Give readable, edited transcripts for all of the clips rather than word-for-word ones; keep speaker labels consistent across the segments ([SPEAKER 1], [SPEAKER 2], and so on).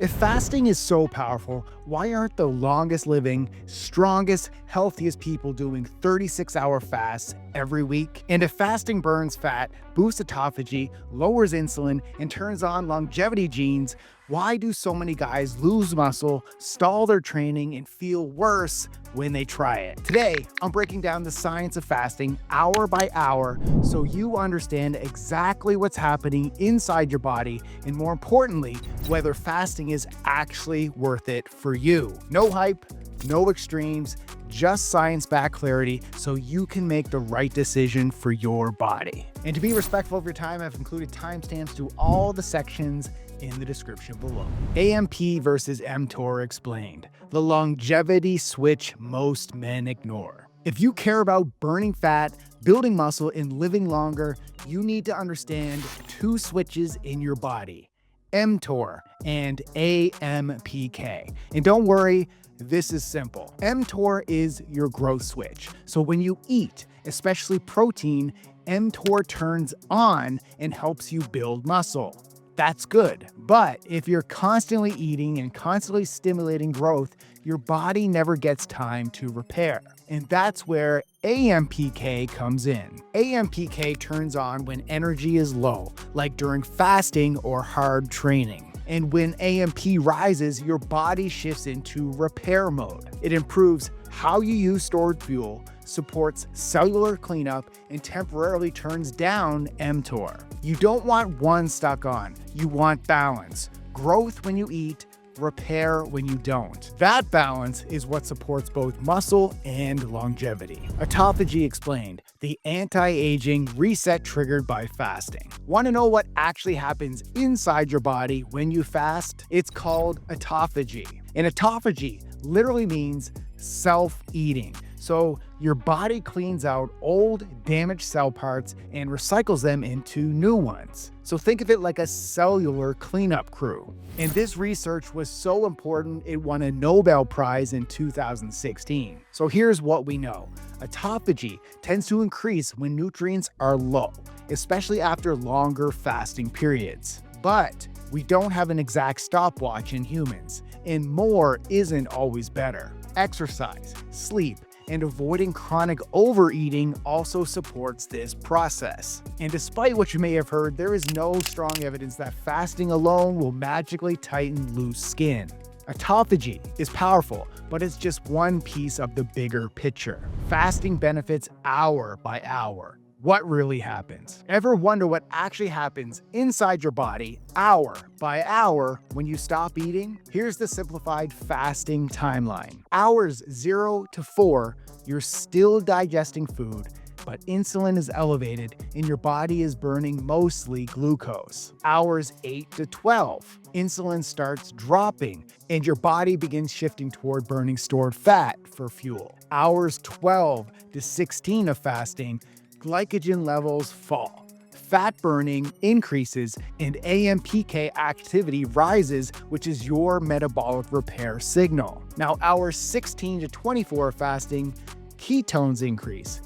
[SPEAKER 1] If fasting is so powerful, why aren't the longest living, strongest, healthiest people doing 36-hour fasts every week? And if fasting burns fat, boosts autophagy, lowers insulin, and turns on longevity genes, why do so many guys lose muscle, stall their training, and feel worse when they try it? Today, I'm breaking down the science of fasting hour by hour so you understand exactly what's happening inside your body and, more importantly, whether fasting is actually worth it for you. No hype, no extremes, just science-backed clarity so you can make the right decision for your body. And to be respectful of your time, I've included timestamps to all the sections in the description below. AMP versus mTOR Explained, the longevity switch most men ignore. If you care about burning fat, building muscle, and living longer, you need to understand two switches in your body: mTOR and AMPK. And don't worry, this is simple. mTOR is your growth switch. So when you eat, especially protein, mTOR turns on and helps you build muscle. That's good. But if you're constantly eating and constantly stimulating growth, your body never gets time to repair. And that's where AMPK comes in. AMPK turns on when energy is low, like during fasting or hard training. And when AMP rises, your body shifts into repair mode. It improves how you use stored fuel, supports cellular cleanup, and temporarily turns down mTOR. You don't want one stuck on, you want balance. Growth when you eat, repair when you don't. That balance is what supports both muscle and longevity. Autophagy Explained, the anti-aging reset triggered by fasting. Want to know what actually happens inside your body when you fast? It's called autophagy. And autophagy literally means self-eating. So your body cleans out old, damaged cell parts and recycles them into new ones. So think of it like a cellular cleanup crew. And this research was so important, it won a Nobel Prize in 2016. So here's what we know. Autophagy tends to increase when nutrients are low, especially after longer fasting periods. But we don't have an exact stopwatch in humans, and more isn't always better. Exercise, sleep, and avoiding chronic overeating also supports this process. And despite what you may have heard, there is no strong evidence that fasting alone will magically tighten loose skin. Autophagy is powerful, but it's just one piece of the bigger picture. Fasting benefits hour by hour. What really happens? Ever wonder what actually happens inside your body hour by hour when you stop eating? Here's the simplified fasting timeline. Hours 0 to 4, you're still digesting food, but insulin is elevated and your body is burning mostly glucose. Hours 8 to 12, insulin starts dropping and your body begins shifting toward burning stored fat for fuel. Hours 12 to 16 of fasting, glycogen levels fall, fat burning increases, and AMPK activity rises, which is your metabolic repair signal. Now, hours 16 to 24 of fasting, ketones increase.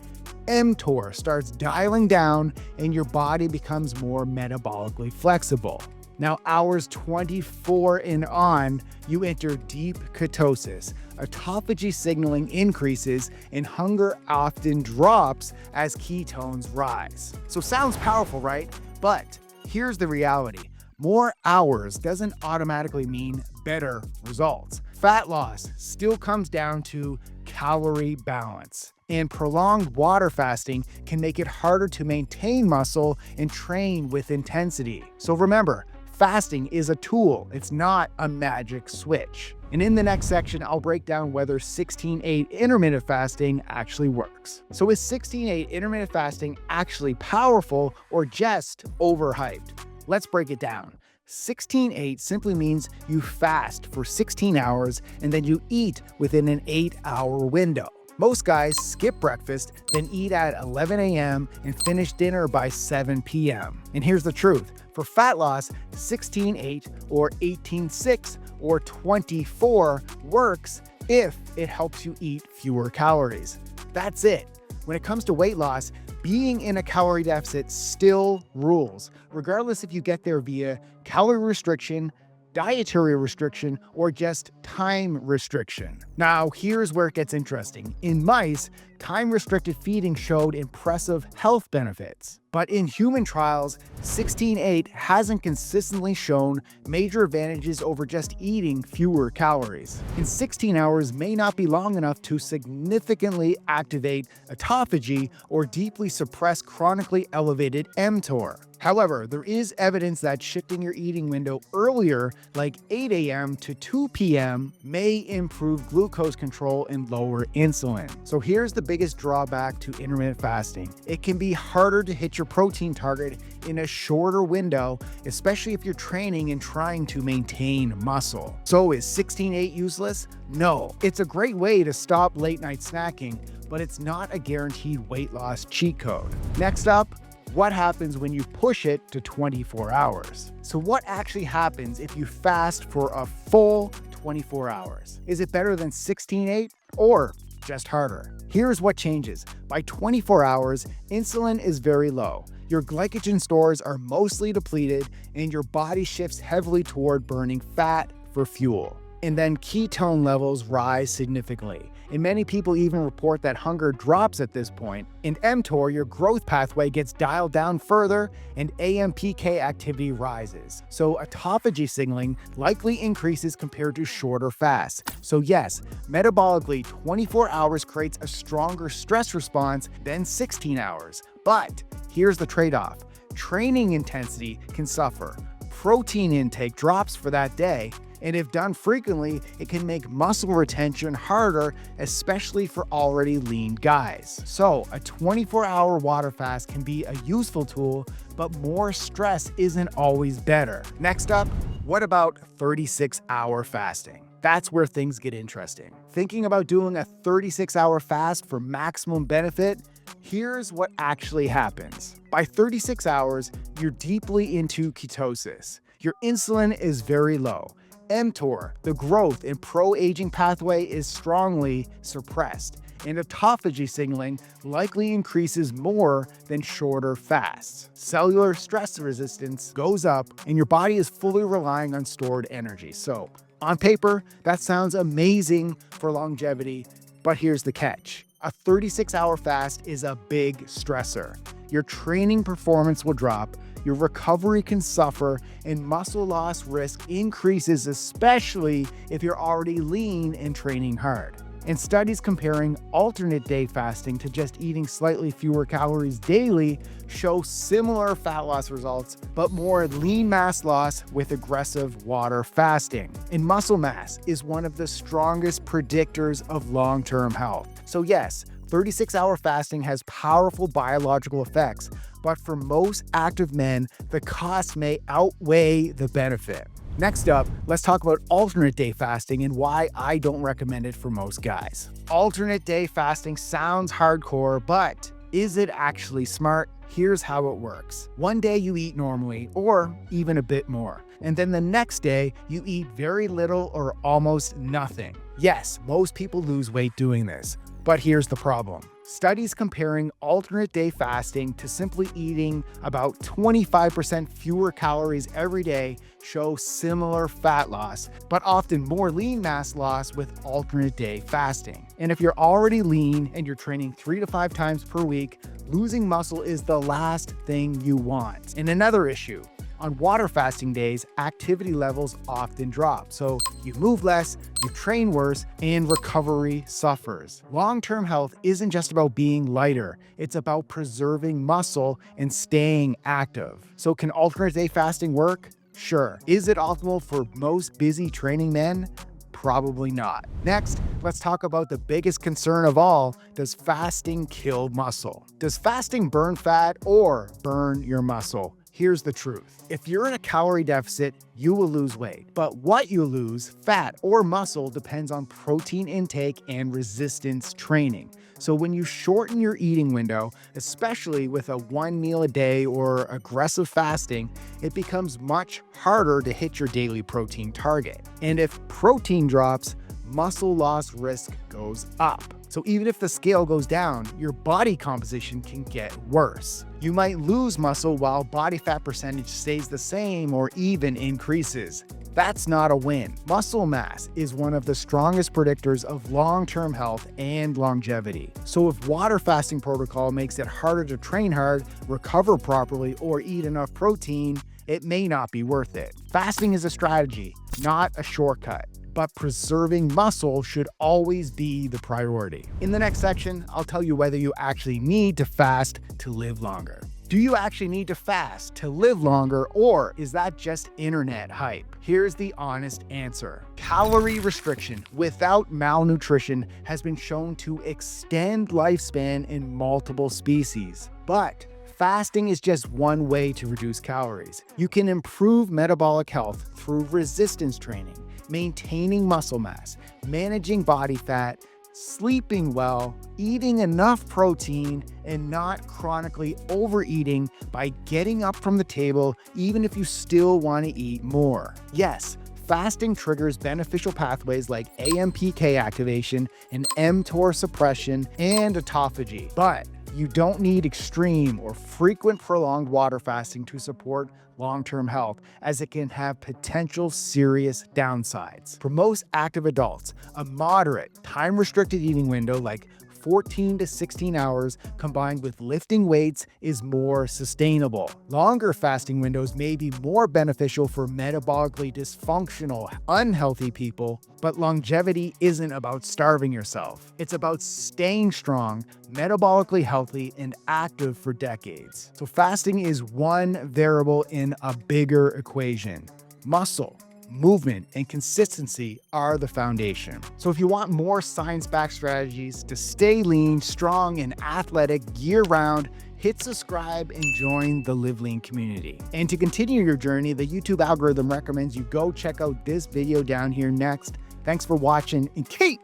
[SPEAKER 1] mTOR starts dialing down and your body becomes more metabolically flexible. Now, hours 24 and on, you enter deep ketosis. Autophagy signaling increases and hunger often drops as ketones rise. So sounds powerful, right? But here's the reality. More hours doesn't automatically mean better results. Fat loss still comes down to calorie balance. And prolonged water fasting can make it harder to maintain muscle and train with intensity. So remember, fasting is a tool, it's not a magic switch. And in the next section, I'll break down whether 16/8 intermittent fasting actually works. So is 16/8 intermittent fasting actually powerful or just overhyped? Let's break it down. 16/8 simply means you fast for 16 hours and then you eat within an 8-hour window. Most guys skip breakfast, then eat at 11 a.m. and finish dinner by 7 p.m. And here's the truth. For fat loss, 16/8 or 18/6 or 24 works if it helps you eat fewer calories. That's it. When it comes to weight loss, being in a calorie deficit still rules, regardless if you get there via calorie restriction, dietary restriction, or just time restriction. Now, here's where it gets interesting. In mice, time-restricted feeding showed impressive health benefits. But in human trials, 16-8 hasn't consistently shown major advantages over just eating fewer calories. And 16 hours may not be long enough to significantly activate autophagy or deeply suppress chronically elevated mTOR. However, there is evidence that shifting your eating window earlier, like 8 a.m. to 2 p.m., may improve glucose control and lower insulin. So here's the biggest drawback to intermittent fasting. It can be harder to hit your protein target in a shorter window, especially if you're training and trying to maintain muscle. So is 16-8 useless? No. It's a great way to stop late-night snacking, but it's not a guaranteed weight loss cheat code. Next up, what happens when you push it to 24 hours? So what actually happens if you fast for a full 24 hours? Is it better than 16-8 or just harder? Here's what changes. By 24 hours, insulin is very low. Your glycogen stores are mostly depleted and your body shifts heavily toward burning fat for fuel. And then ketone levels rise significantly. And many people even report that hunger drops at this point. In mTOR, your growth pathway gets dialed down further and AMPK activity rises. So autophagy signaling likely increases compared to shorter fasts. So yes, metabolically, 24 hours creates a stronger stress response than 16 hours. But here's the trade-off. Training intensity can suffer. Protein intake drops for that day, and if done frequently, it can make muscle retention harder, especially for already lean guys. So a 24-hour water fast can be a useful tool, but more stress isn't always better. Next up, what about 36-hour fasting? That's where things get interesting. Thinking about doing a 36-hour fast for maximum benefit? Here's what actually happens. By 36 hours, you're deeply into ketosis. Your insulin is very low. mTOR, the growth and pro-aging pathway, is strongly suppressed, and autophagy signaling likely increases more than shorter fasts. Cellular stress resistance goes up, and your body is fully relying on stored energy. So, on paper, that sounds amazing for longevity, but here's the catch. A 36-hour fast is a big stressor. Your training performance will drop, your recovery can suffer, and muscle loss risk increases, especially if you're already lean and training hard. And studies comparing alternate day fasting to just eating slightly fewer calories daily show similar fat loss results, but more lean mass loss with aggressive water fasting. And muscle mass is one of the strongest predictors of long-term health. So yes, 36-hour fasting has powerful biological effects, but for most active men, the cost may outweigh the benefit. Next up, let's talk about alternate day fasting and why I don't recommend it for most guys. Alternate day fasting sounds hardcore, but is it actually smart? Here's how it works. One day you eat normally, or even a bit more. And then the next day, you eat very little or almost nothing. Yes, most people lose weight doing this. But here's the problem. Studies comparing alternate day fasting to simply eating about 25% fewer calories every day show similar fat loss, but often more lean mass loss with alternate day fasting. And if you're already lean and you're training 3 to 5 times per week, losing muscle is the last thing you want. And another issue, on water fasting days, activity levels often drop. So you move less, you train worse, and recovery suffers. Long-term health isn't just about being lighter. It's about preserving muscle and staying active. So can alternate day fasting work? Sure. Is it optimal for most busy training men? Probably not. Next, let's talk about the biggest concern of all. Does fasting kill muscle? Does fasting burn fat or burn your muscle? Here's the truth. If you're in a calorie deficit, you will lose weight. But what you lose, fat or muscle, depends on protein intake and resistance training. So when you shorten your eating window, especially with a 1 meal a day or aggressive fasting, it becomes much harder to hit your daily protein target. And if protein drops, muscle loss risk goes up. So even if the scale goes down, your body composition can get worse. You might lose muscle while body fat percentage stays the same or even increases. That's not a win. Muscle mass is one of the strongest predictors of long-term health and longevity. So if water fasting protocol makes it harder to train hard, recover properly, or eat enough protein, it may not be worth it. Fasting is a strategy, not a shortcut. But preserving muscle should always be the priority. In the next section, I'll tell you whether you actually need to fast to live longer. Do you actually need to fast to live longer, or is that just internet hype? Here's the honest answer. Calorie restriction without malnutrition has been shown to extend lifespan in multiple species. But fasting is just one way to reduce calories. You can improve metabolic health through resistance training, maintaining muscle mass, managing body fat, sleeping well, eating enough protein, and not chronically overeating by getting up from the table even if you still want to eat more. Yes, fasting triggers beneficial pathways like AMPK activation and mTOR suppression and autophagy, but you don't need extreme or frequent prolonged water fasting to support long-term health, as it can have potential serious downsides. For most active adults, a moderate, time-restricted eating window like 14 to 16 hours combined with lifting weights is more sustainable. Longer fasting windows may be more beneficial for metabolically dysfunctional, unhealthy people, but longevity isn't about starving yourself. It's about staying strong, metabolically healthy, and active for decades. So fasting is one variable in a bigger equation. Muscle, movement, and consistency are the foundation. So if you want more science-backed strategies to stay lean, strong, and athletic year-round, hit subscribe and join the Live Lean community. And to continue your journey, the YouTube algorithm recommends you go check out this video down here next. Thanks for watching and keep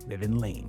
[SPEAKER 1] living lean.